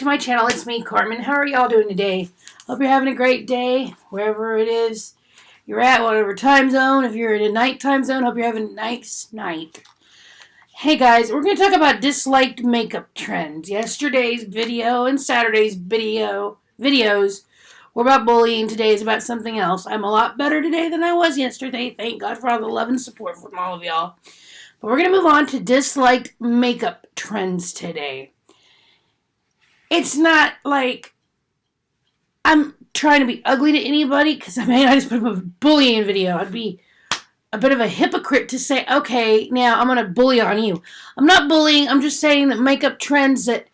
to my channel. It's me, Carmen. How are y'all doing today? Hope you're having a great day, wherever it is you're at, whatever time zone. If you're in a night time zone, hope you're having a nice night. Hey guys, we're going to talk about disliked makeup trends. Yesterday's video and Saturday's videos were about bullying. Today is about something else. I'm a lot better today than I was yesterday. Thank God for all the love and support from all of y'all. But we're going to move on to disliked makeup trends today. It's not like I'm trying to be ugly to anybody, because I mean, I just put up a bullying video. I'd be a bit of a hypocrite to say, okay, now I'm going to bully on you. I'm not bullying. I'm just saying that makeup trends that,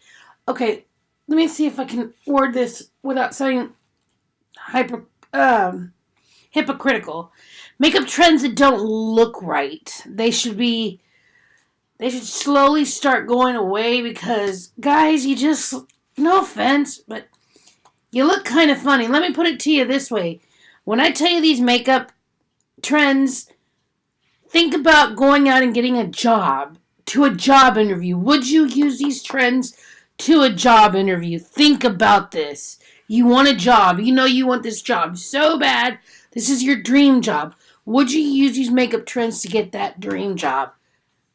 okay, let me see if I can word this without sounding hypocritical. Makeup trends that don't look right. They should slowly start going away because, guys, you just, no offense, but you look kind of funny. Let me put it to you this way. When I tell you these makeup trends, think about going out and getting a job, to a job interview. Would you use these trends to a job interview? Think about this. You want a job. You know you want this job so bad. This is your dream job. Would you use these makeup trends to get that dream job?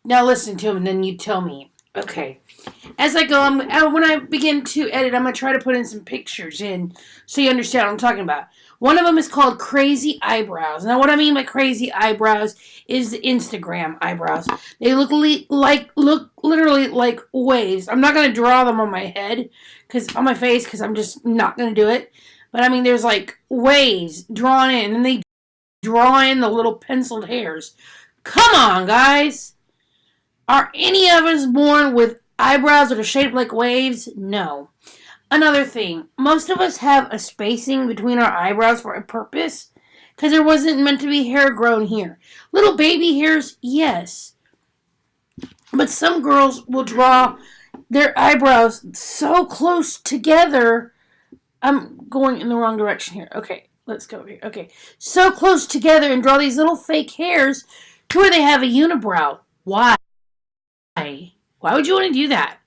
Now listen to them and then you tell me. Okay. As I go, when I begin to edit, I'm going to try to put in some pictures in so you understand what I'm talking about. One of them is called crazy eyebrows. Now what I mean by crazy eyebrows is the Instagram eyebrows. They look literally like waves. I'm not going to draw them on my head, on my face, because I'm just not going to do it. But I mean, there's like waves drawn in, and they draw in the little penciled hairs. Come on, guys. Are any of us born with eyebrows that are shaped like waves? No. Another thing, most of us have a spacing between our eyebrows for a purpose, because there wasn't meant to be hair grown here. Little baby hairs, yes. But some girls will draw their eyebrows so close together. I'm going in the wrong direction here. Okay, let's go over here. Okay, so close together and draw these little fake hairs to where they have a unibrow. Why? Why would you want to do that?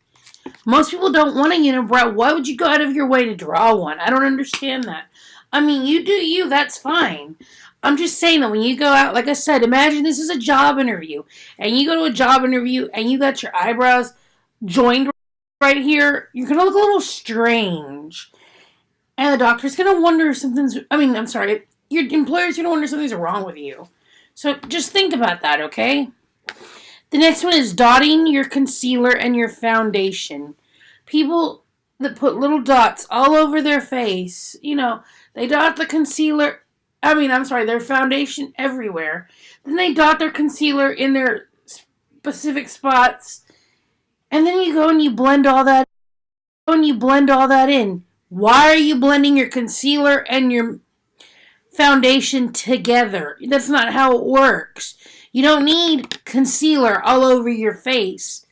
Most people don't want a unibrow. Why would you go out of your way to draw one? I don't understand that. I mean, you do you. That's fine. I'm just saying that when you go out, like I said, imagine this is a job interview. And you go to a job interview and you got your eyebrows joined right here. You're going to look a little strange. And the doctor's going to wonder if your employer's going to wonder something's wrong with you. So just think about that, okay? The next one is dotting your concealer and your foundation. People that put little dots all over their face, they dot the concealer, their foundation everywhere. Then they dot their concealer in their specific spots. And then you go and you blend all that in. Why are you blending your concealer and your foundation together? That's not how it works. You don't need concealer all over your face.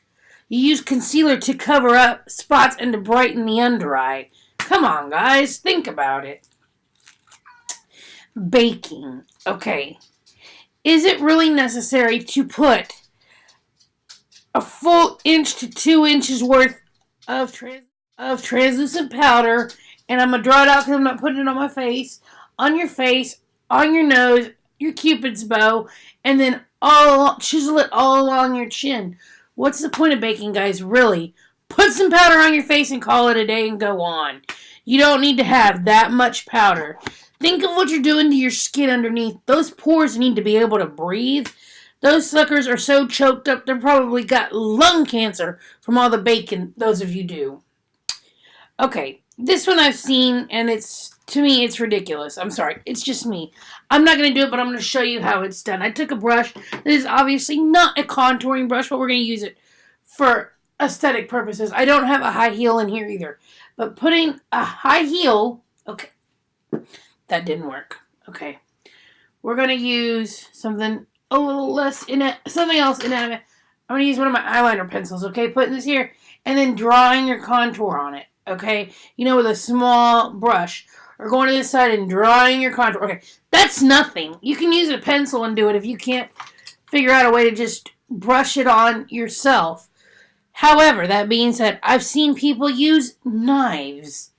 You use concealer to cover up spots and to brighten the under eye. Come on, guys. Think about it. Baking. Okay. Is it really necessary to put a full inch to 2 inches worth of translucent powder, and I'm going to draw it out because I'm not putting it on my face, on your nose, your Cupid's bow, and then chisel it all along your chin? What's the point of baking, guys? Really? Put some powder on your face and call it a day and go on. You don't need to have that much powder. Think of what you're doing to your skin underneath. Those pores need to be able to breathe. Those suckers are so choked up, they're probably got lung cancer from all the baking those of you do. Okay, this one I've seen, and to me, it's ridiculous. I'm sorry. It's just me. I'm not going to do it, but I'm going to show you how it's done. I took a brush. This is obviously not a contouring brush, but we're going to use it for aesthetic purposes. I don't have a high heel in here either. But putting a high heel... Okay. That didn't work. Okay. We're going to use something a little less something else inanimate. I'm going to use one of my eyeliner pencils, okay? Putting this here, and then drawing your contour on it, okay? With a small brush. Or going to this side and drawing your contour. Okay, that's nothing. You can use a pencil and do it if you can't figure out a way to just brush it on yourself. However, that being said, I've seen people use knives,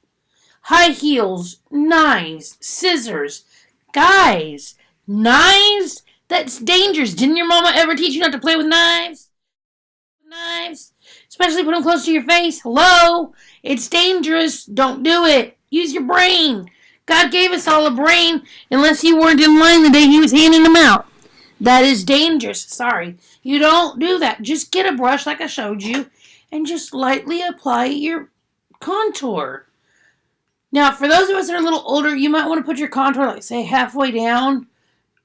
high heels, knives, scissors. Guys, knives? That's dangerous. Didn't your mama ever teach you not to play with knives? Knives? Especially put them close to your face. Hello? It's dangerous. Don't do it. Use your brain. God gave us all a brain unless you weren't in line the day he was handing them out. That is dangerous. Sorry. You don't do that. Just get a brush like I showed you and just lightly apply your contour. Now, for those of us that are a little older, you might want to put your contour, like, say, halfway down.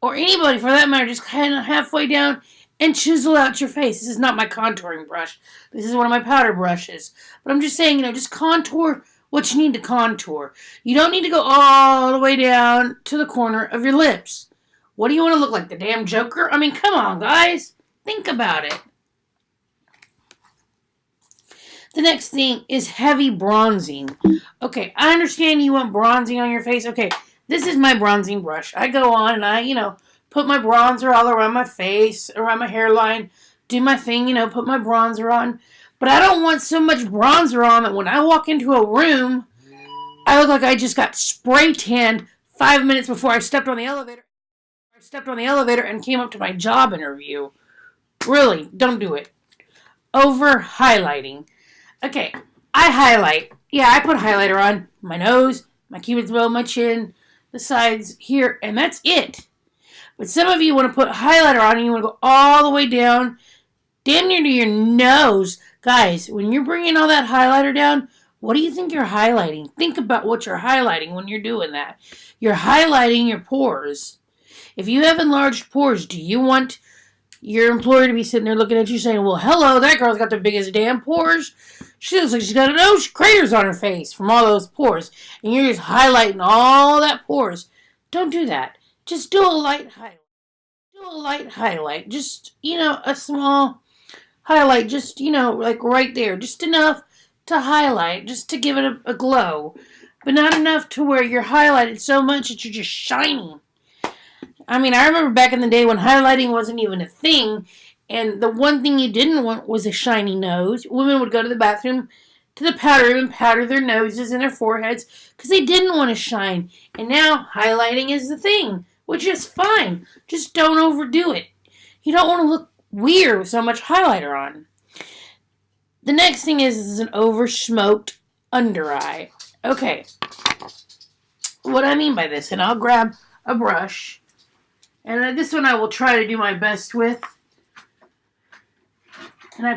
Or anybody, for that matter, just kind of halfway down and chisel out your face. This is not my contouring brush. This is one of my powder brushes. But I'm just saying, just contour what you need to contour. You don't need to go all the way down to the corner of your lips. What do you want to look like, the damn Joker? I mean, come on, guys. Think about it. The next thing is heavy bronzing. Okay, I understand you want bronzing on your face. Okay, this is my bronzing brush. I go on and I, put my bronzer all around my face, around my hairline, do my thing, put my bronzer on. But I don't want so much bronzer on that when I walk into a room, I look like I just got spray tanned 5 minutes before I stepped on the elevator. And came up to my job interview. Really, don't do it. Over highlighting. Okay, I highlight. Yeah, I put highlighter on my nose, my cupid's bow, my chin, the sides here, and that's it. But some of you want to put highlighter on and you want to go all the way down, damn near to your nose. Guys, when you're bringing all that highlighter down, what do you think you're highlighting? Think about what you're highlighting when you're doing that. You're highlighting your pores. If you have enlarged pores, do you want your employer to be sitting there looking at you saying, well, hello, that girl's got the biggest damn pores. She looks like she's got nose craters on her face from all those pores. And you're just highlighting all that pores. Don't do that. Just do a light highlight. Just, a small highlight. Just, like right there. Just enough to highlight. Just to give it a glow. But not enough to where you're highlighted so much that you're just shining. I mean, I remember back in the day when highlighting wasn't even a thing, and the one thing you didn't want was a shiny nose. Women would go to the bathroom, to the powder room, and powder their noses and their foreheads because they didn't want to shine. And now highlighting is the thing, which is fine. Just don't overdo it. You don't want to look weird with so much highlighter on. The next thing is an over-smoked under eye. Okay, what I mean by this, and I'll grab a brush. And this one I will try to do my best with. And I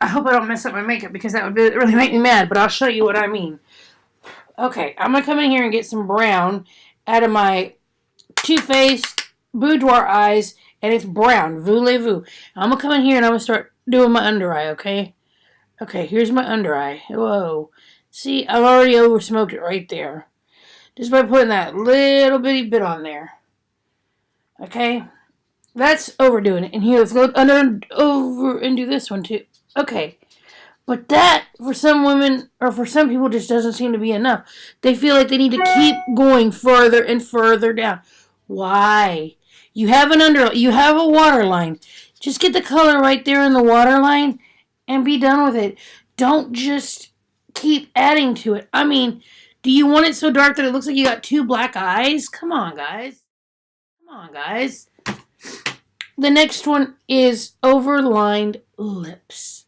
hope I don't mess up my makeup because that would really make me mad. But I'll show you what I mean. Okay, I'm going to come in here and get some brown out of my Too Faced Boudoir Eyes. And it's brown. Voulez-vous. I'm going to come in here and I'm going to start doing my under eye, okay? Okay, here's my under eye. Whoa. See, I've already over smoked it right there. Just by putting that little bitty bit on there. Okay, that's overdoing it. And here, let's go over and do this one too. Okay, but that, for some women, or for some people, just doesn't seem to be enough. They feel like they need to keep going further and further down. Why? You have a waterline. Just get the color right there in the waterline and be done with it. Don't just keep adding to it. I mean, do you want it so dark that it looks like you got two black eyes? Come on, guys. The next one is overlined lips.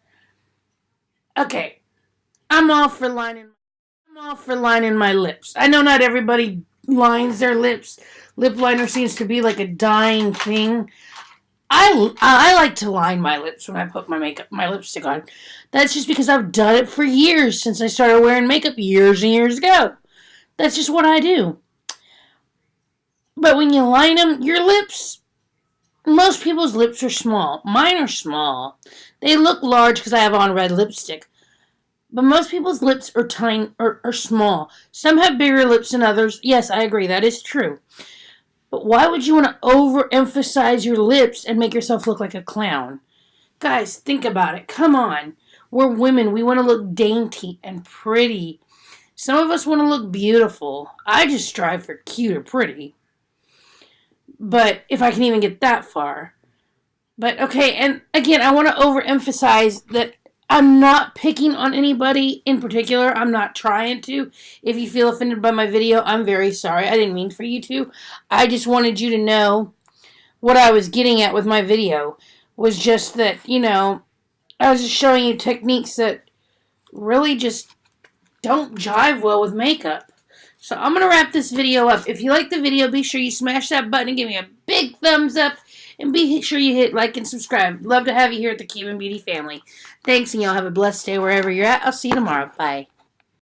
Okay, I'm all for lining my lips. I know not everybody lines their lips. Lip liner seems to be like a dying thing. I like to line my lips when I put my lipstick on. That's just because I've done it for years since I started wearing makeup years and years ago. That's just what I do. But when you line them, your lips, most people's lips are small. Mine are small. They look large because I have on red lipstick. But most people's lips are tiny, are small. Some have bigger lips than others. Yes, I agree. That is true. But why would you want to overemphasize your lips and make yourself look like a clown? Guys, think about it. Come on. We're women. We want to look dainty and pretty. Some of us want to look beautiful. I just strive for cute or pretty. But if I can even get that far. But okay, and again, I want to overemphasize that I'm not picking on anybody in particular. I'm not trying to. If you feel offended by my video, I'm very sorry. I didn't mean for you to. I just wanted you to know what I was getting at with my video was just that, I was just showing you techniques that really just don't jive well with makeup. So I'm going to wrap this video up. If you like the video, be sure you smash that button and give me a big thumbs up. And be sure you hit like and subscribe. Love to have you here at the Cuban Beauty family. Thanks, and y'all have a blessed day wherever you're at. I'll see you tomorrow. Bye.